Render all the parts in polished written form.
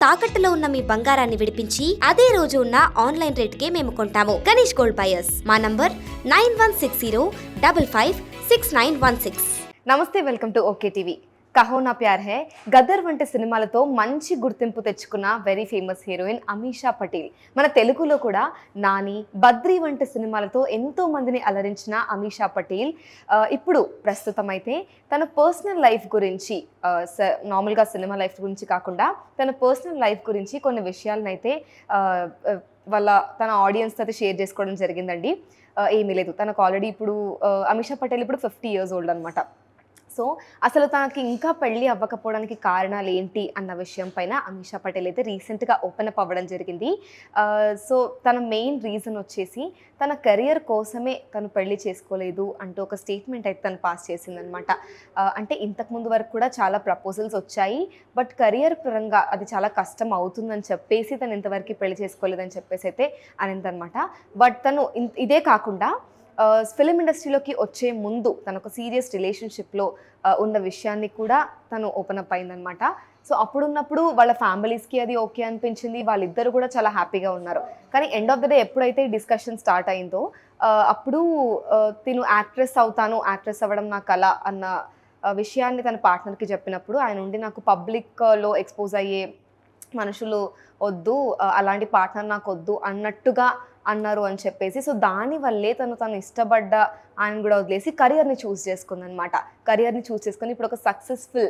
తాకట్టులో ఉన్న మీ బంగారాన్ని విడిపించి అదే రోజు ఉన్న ఆన్లైన్ రేటుకే మేము కొంటాము. Ganesh gold buyers. మా నంబర్ 9160556916. నమస్తే, welcome to okay TV. Kaho Naa Pyaar Hai, Gadar వంటి సినిమాలతో మంచి గుర్తింపు తెచ్చుకున్న very famous heroine Ameesha Patel. మన తెలుగులో కూడా నాని, బద్రీ వంటి సినిమాలతో ఎంతో మందిని అలరించిన అమీషా పటేల్ ఇప్పుడు ప్రస్తుతం అయితే తన పర్సనల్ లైఫ్ గురించి, నార్మల్గా సినిమా లైఫ్ గురించి కాకుండా తన పర్సనల్ లైఫ్ గురించి కొన్ని విషయాలను అయితే తన ఆడియన్స్తో అయితే షేర్ చేసుకోవడం జరిగిందండి. ఏమీ లేదు, తనకు ఆల్రెడీ ఇప్పుడు అమీషా పటేల్ ఇప్పుడు 50 years old అనమాట. సో అసలు తనకి ఇంకా పెళ్ళి అవ్వకపోవడానికి కారణాలు ఏంటి అన్న విషయం పైన అమీషా పటేల్ అయితే రీసెంట్గా ఓపెన్ అప్ అవ్వడం జరిగింది. సో తన మెయిన్ రీజన్ వచ్చేసి తన కెరియర్ కోసమే తను పెళ్లి చేసుకోలేదు అంటూ ఒక స్టేట్మెంట్ అయితే తను పాస్ చేసిందనమాట. అంటే ఇంతకుముందు వరకు కూడా చాలా ప్రపోజల్స్ వచ్చాయి, బట్ కెరియర్ పరంగా అది చాలా కష్టం అవుతుందని చెప్పేసి తను ఇంతవరకు పెళ్లి చేసుకోలేదని చెప్పేసి అయితే అనిందనమాట. బట్ తను ఇదే కాకుండా ఫిలిం ఇండస్ట్రీలోకి వచ్చే ముందు తను ఒక సీరియస్ రిలేషన్షిప్లో ఉన్న విషయాన్ని కూడా తను ఓపెన్ అప్ అయిందనమాట. సో అప్పుడున్నప్పుడు వాళ్ళ ఫ్యామిలీస్కి అది ఓకే అనిపించింది, వాళ్ళిద్దరు కూడా చాలా హ్యాపీగా ఉన్నారు. కానీ ఎండ్ ఆఫ్ ద డే ఎప్పుడైతే డిస్కషన్ స్టార్ట్ అయిందో అప్పుడు తిను యాక్ట్రెస్ అవ్వడం నా కల అన్న విషయాన్ని తన పార్ట్నర్కి చెప్పినప్పుడు ఆయన ఉండి నాకు పబ్లిక్లో ఎక్స్పోజ్ అయ్యే మనుషులు వద్దు, అలాంటి పార్ట్నర్ నాకు వద్దు అన్నట్టుగా అన్నారు అని చెప్పేసి, సో దానివల్లే తను ఇష్టపడ్డ ఆయన కూడా వదిలేసి కెరియర్ని చూస్ చేసుకుందనమాట. కెరియర్ని చూస్ చేసుకొని ఇప్పుడు ఒక సక్సెస్ఫుల్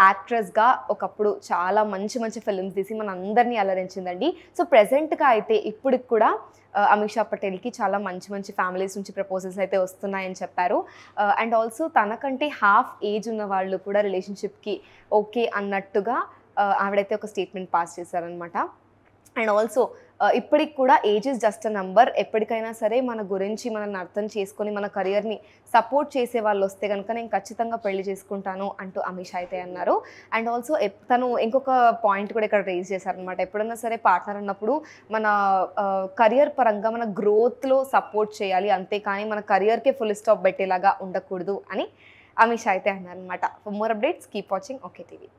యాక్ట్రెస్గా ఒకప్పుడు చాలా మంచి మంచి ఫిల్మ్స్ తీసి మన అందరినీ అలరించిందండి. సో ప్రెజెంట్గా అయితే ఇప్పటికి కూడా అమీషా పటేల్కి చాలా మంచి మంచి ఫ్యామిలీస్ నుంచి ప్రపోజల్స్ అయితే వస్తున్నాయని చెప్పారు. అండ్ ఆల్సో తనకంటే హాఫ్ ఏజ్ ఉన్న వాళ్ళు కూడా రిలేషన్షిప్కి ఓకే అన్నట్టుగా ఆవిడైతే ఒక స్టేట్మెంట్ పాస్ చేశారనమాట. అండ్ ఆల్సో ఇప్పటికి కూడా age is just a number. ఎప్పటికైనా సరే మన గురించి మనల్ని అర్థం చేసుకొని మన కెరియర్ని సపోర్ట్ చేసే వాళ్ళు వస్తే కనుక నేను ఖచ్చితంగా పెళ్లి చేసుకుంటాను అంటూ అమీషా అయితే అన్నారు. అండ్ ఆల్సో తను ఇంకొక పాయింట్ కూడా ఇక్కడ రేజ్ చేశారనమాట. ఎప్పుడైనా సరే పార్ట్నర్ అన్నప్పుడు మన కెరియర్ పరంగా మన గ్రోత్లో సపోర్ట్ చేయాలి, అంతేకాని మన కెరియర్కే ఫుల్ స్టాప్ పెట్టేలాగా ఉండకూడదు అని అమీషా అయితే అన్నారనమాట. For more updates keep watching okay TV.